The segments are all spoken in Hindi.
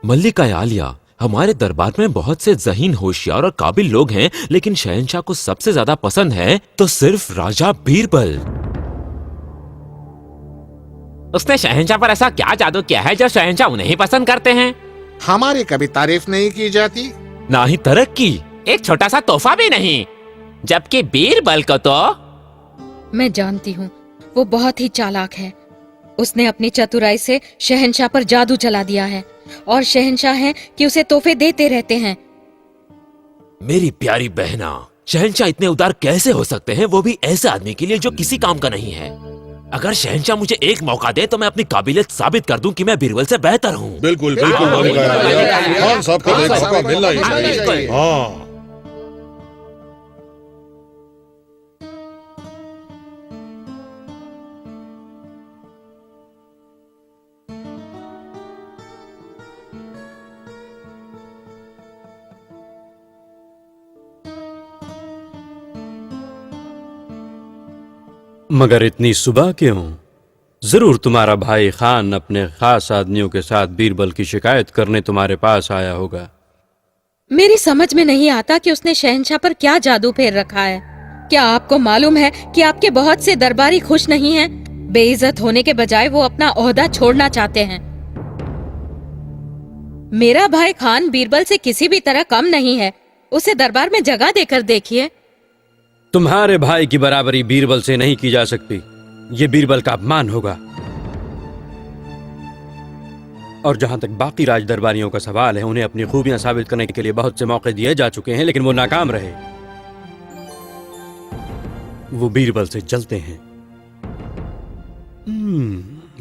मल्लिका आलिया, हमारे दरबार में बहुत से ज़हीन, होशियार और काबिल लोग हैं, लेकिन शहंशाह को सबसे ज्यादा पसंद है तो सिर्फ राजा बीरबल। उसने शहंशाह पर ऐसा क्या जादू किया है जो शहंशाह उन्हें ही पसंद करते हैं? हमारी कभी तारीफ नहीं की जाती, ना ही तरक्की, एक छोटा सा तोहफा भी नहीं, जबकि बीरबल को तो। मैं जानती हूँ, वो बहुत ही चालाक है। उसने अपनी चतुराई से शहंशाह पर जादू चला दिया है और शहंशाह हैं कि उसे तोहफे देते रहते हैं। मेरी प्यारी बहना, शहंशाह इतने उदार कैसे हो सकते हैं, वो भी ऐसे आदमी के लिए जो किसी काम का नहीं है। अगर शहंशाह मुझे एक मौका दे तो मैं अपनी काबिलियत साबित कर दूं कि मैं बीरबल से बेहतर हूँ। बिल्कुल बिल्कुल खान साहब को एक मौका मिलना ही चाहिए। हाँ, मगर इतनी सुबह क्यों? जरूर तुम्हारा भाई खान अपने खास आदमियों के साथ बीरबल की शिकायत करने तुम्हारे पास आया होगा। मेरी समझ में नहीं आता कि उसने शहंशाह पर क्या जादू फेर रखा है। क्या आपको मालूम है कि आपके बहुत से दरबारी खुश नहीं हैं? बेइज्जत होने के बजाय वो अपना ओहदा छोड़ना चाहते हैं। मेरा भाई खान बीरबल से किसी भी तरह कम नहीं है। उसे दरबार में जगह देकर देखिए। तुम्हारे भाई की बराबरी बीरबल से नहीं की जा सकती। ये बीरबल का अपमान होगा। और जहां तक बाकी राज दरबारियों का सवाल है, उन्हें अपनी खूबियां साबित करने के लिए बहुत से मौके दिए जा चुके हैं, लेकिन वो नाकाम रहे। वो बीरबल से जलते हैं।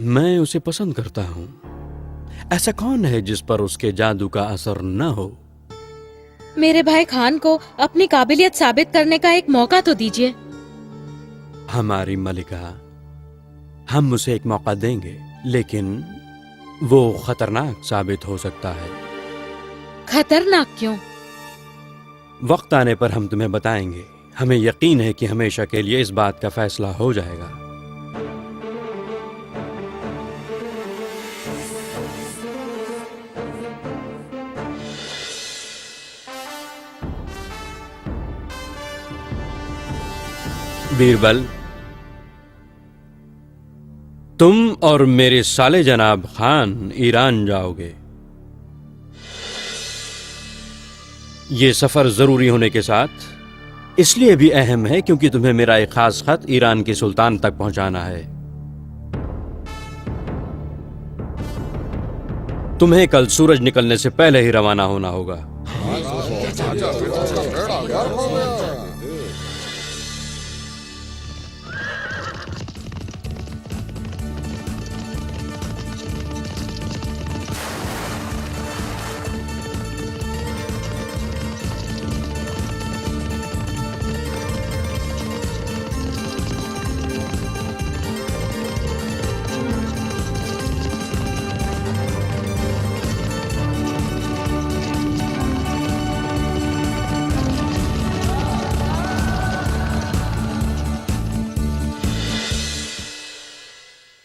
मैं उसे पसंद करता हूं। ऐसा कौन है जिस पर उसके जादू का असर न हो? मेरे भाई खान को अपनी काबिलियत साबित करने का एक मौका तो दीजिए। हमारी मलिका, हम उसे एक मौका देंगे, लेकिन वो खतरनाक साबित हो सकता है। खतरनाक क्यों? वक्त आने पर हम तुम्हें बताएंगे। हमें यकीन है कि हमेशा के लिए इस बात का फैसला हो जाएगा। बीरबल, तुम और मेरे साले जनाब खान ईरान जाओगे। ये सफर जरूरी होने के साथ इसलिए भी अहम है क्योंकि तुम्हें मेरा एक खास खत ईरान के सुल्तान तक पहुंचाना है। तुम्हें कल सूरज निकलने से पहले ही रवाना होना होगा।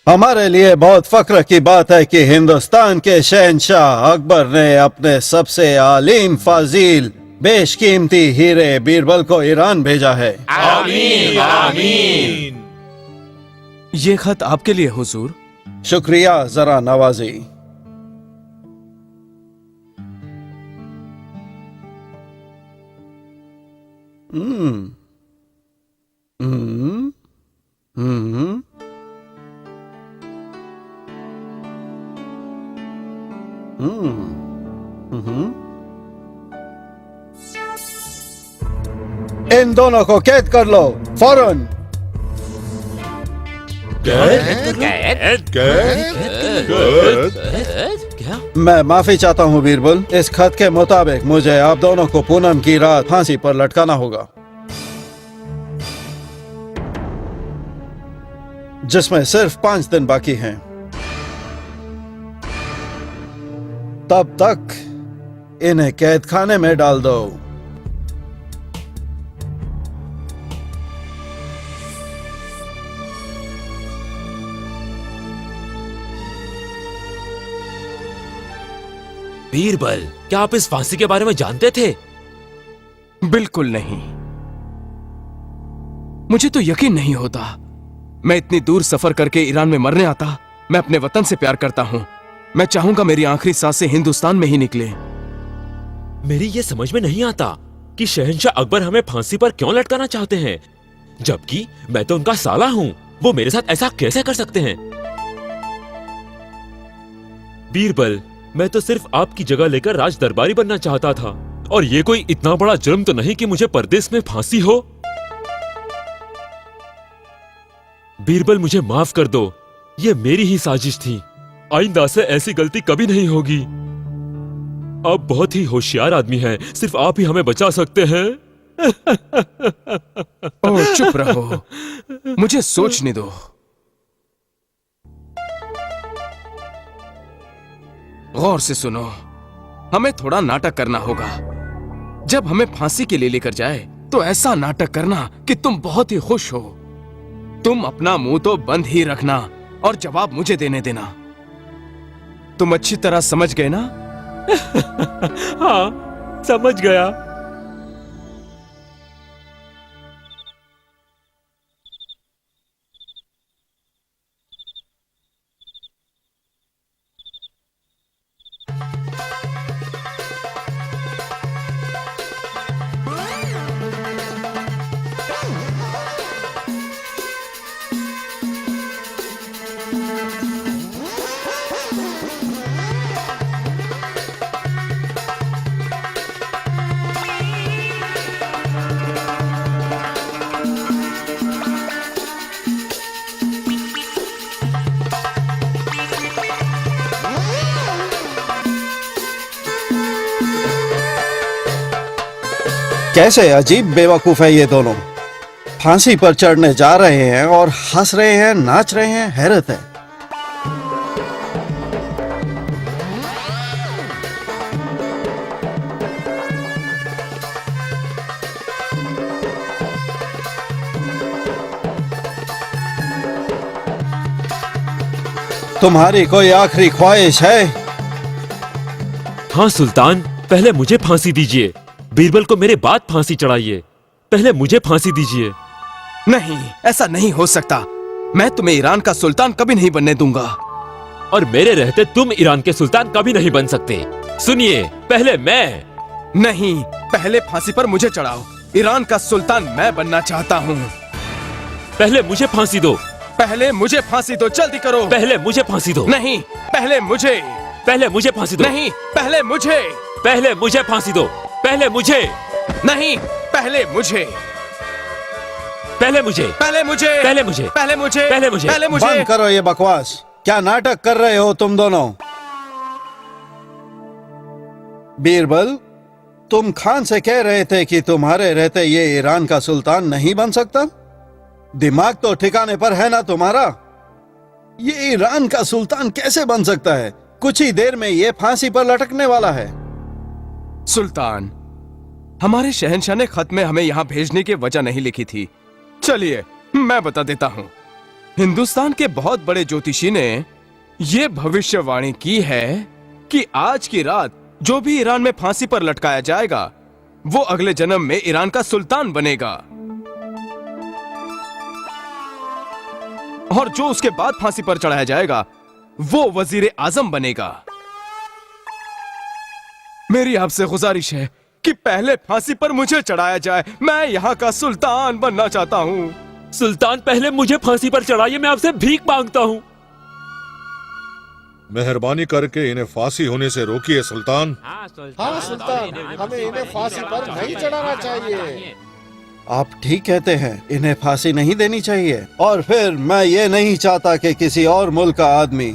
हमारे लिए बहुत फख्र की बात है कि हिंदुस्तान के शहंशाह अकबर ने अपने सबसे आलीम फाजील बेशकीमती हीरे बीरबल को ईरान भेजा है। आमीन आमीन। ये खत आपके लिए हुजूर। शुक्रिया, जरा नवाजी। इन दोनों को कैद कर लो फौरन। क्या? मैं माफी चाहता हूँ बीरबल। इस खत के मुताबिक मुझे आप दोनों को पूनम की रात फांसी पर लटकाना होगा, जिसमें सिर्फ 5 दिन बाकी हैं। तब तक इन्हें कैद खाने में डाल दो। बीरबल, क्या आप इस फांसी के बारे में जानते थे? बिल्कुल नहीं। मुझे तो यकीन नहीं होता। मैं इतनी दूर सफर करके ईरान में मरने आता। मैं अपने वतन से प्यार करता हूं। मैं चाहूंगा मेरी आखिरी सांसें हिंदुस्तान में ही निकले। मेरी ये समझ में नहीं आता कि शहंशाह अकबर हमें फांसी पर क्यों लटकाना चाहते हैं, जबकि मैं तो उनका साला हूं। वो मेरे साथ ऐसा कैसे कर सकते हैं? बीरबल, मैं तो सिर्फ आपकी जगह लेकर राज दरबारी बनना चाहता था, और ये कोई इतना बड़ा जुर्म तो नहीं कि मुझे परदेश में फांसी हो। बीरबल, मुझे माफ कर दो। ये मेरी ही साजिश थी। आइंदा से ऐसी गलती कभी नहीं होगी। आप बहुत ही होशियार आदमी हैं, सिर्फ आप ही हमें बचा सकते हैं। ओह, चुप रहो, मुझे सोचने दो। गौर से सुनो, हमें थोड़ा नाटक करना होगा। जब हमें फांसी के लिए लेकर जाए तो ऐसा नाटक करना कि तुम बहुत ही खुश हो। तुम अपना मुंह तो बंद ही रखना और जवाब मुझे देने देना। तुम अच्छी तरह समझ गए ना? हाँ, समझ गया। कैसे अजीब बेवकूफ है ये दोनों। फांसी पर चढ़ने जा रहे हैं और हंस रहे हैं, नाच रहे हैं। हैरत है। तुम्हारी कोई आखिरी ख्वाहिश है? हाँ सुल्तान, पहले मुझे फांसी दीजिए। बीरबल को मेरे बाद फांसी चढ़ाइए। पहले मुझे फांसी दीजिए। नहीं, ऐसा नहीं हो सकता। मैं तुम्हें ईरान का सुल्तान कभी नहीं बनने दूंगा। और मेरे रहते तुम ईरान के सुल्तान कभी नहीं बन सकते। सुनिए, पहले मैं। नहीं, पहले फांसी पर मुझे चढ़ाओ। ईरान का सुल्तान मैं बनना चाहता हूँ। पहले मुझे फांसी दो। पहले मुझे फांसी दो, जल्दी करो। पहले मुझे फांसी दो। नहीं, पहले मुझे। पहले मुझे फांसी दो। नहीं, पहले मुझे। पहले मुझे फांसी दो। पहले मुझे। नहीं, पहले मुझे। पहले मुझे। पहले मुझे। पहले मुझे। पहले मुझे। पहले मुझे। पहले मुझे। बंद करो ये बकवास। क्या नाटक कर रहे हो तुम दोनों? बीरबल, तुम खान से कह रहे थे कि तुम्हारे रहते ये ईरान का सुल्तान नहीं बन सकता। दिमाग तो ठिकाने पर है ना तुम्हारा? ये ईरान का सुल्तान कैसे बन सकता है? कुछ ही देर में ये फांसी पर लटकने वाला है। सुल्तान, हमारे शहंशाह ने खत में हमें यहां भेजने की वजह नहीं लिखी थी। चलिए, मैं बता देता हूं। हिंदुस्तान के बहुत बड़े ज्योतिषी ने यह भविष्यवाणी की है कि आज की रात जो भी ईरान में फांसी पर लटकाया जाएगा, वो अगले जन्म में ईरान का सुल्तान बनेगा। और जो उसके बाद फांसी पर चढ़ाया जाएगा, वो वजीर आजम बनेगा। मेरी आपसे गुजारिश है कि पहले फांसी पर मुझे चढ़ाया जाए। मैं यहाँ का सुल्तान बनना चाहता हूँ। सुल्तान, पहले मुझे फांसी पर चढ़ाइए। मैं आपसे भीख मांगता हूँ। मेहरबानी करके इन्हें फांसी होने से रोकिए सुल्तान। हाँ सुल्तान, हमें इन्हें फांसी पर नहीं चढ़ाना चाहिए। आप ठीक कहते हैं, इन्हें फांसी नहीं देनी चाहिए। और फिर मैं ये नहीं चाहता कि किसी और मुल्क का आदमी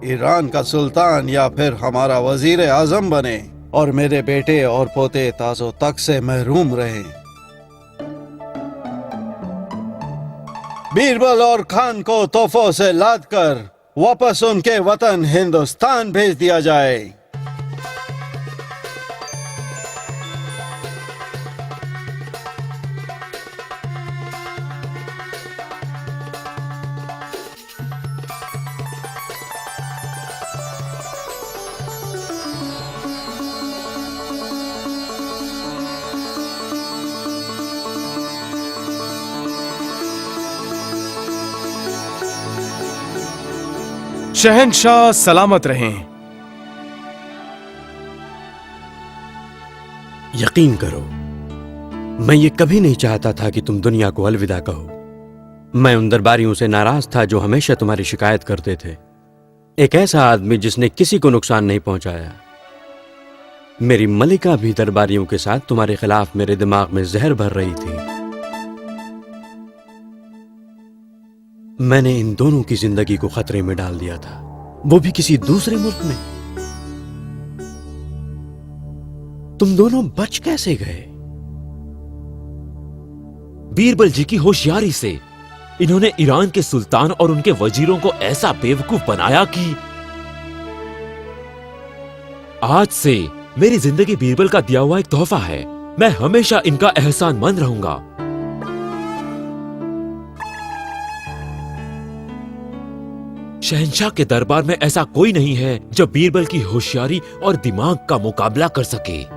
ईरान का सुल्तान या फिर हमारा वजीर आजम बने और मेरे बेटे और पोते ताजो तक से महरूम रहे। बीरबल और खान को तोहफों से लाद कर वापस उनके वतन हिंदुस्तान भेज दिया जाए। शहंशाह सलामत रहें। यकीन करो, मैं ये कभी नहीं चाहता था कि तुम दुनिया को अलविदा कहो। मैं उन दरबारियों से नाराज था जो हमेशा तुम्हारी शिकायत करते थे। एक ऐसा आदमी जिसने किसी को नुकसान नहीं पहुंचाया। मेरी मलिका भी दरबारियों के साथ तुम्हारे खिलाफ मेरे दिमाग में जहर भर रही थी। मैंने इन दोनों की जिंदगी को खतरे में डाल दिया था, वो भी किसी दूसरे मुल्क में। तुम दोनों बच कैसे गए? बीरबल जी की होशियारी से इन्होंने ईरान के सुल्तान और उनके वजीरों को ऐसा बेवकूफ बनाया कि आज से मेरी जिंदगी बीरबल का दिया हुआ एक तोहफा है। मैं हमेशा इनका एहसानमंद रहूंगा। शहंशाह के दरबार में ऐसा कोई नहीं है जो बीरबल की होशियारी और दिमाग का मुकाबला कर सके।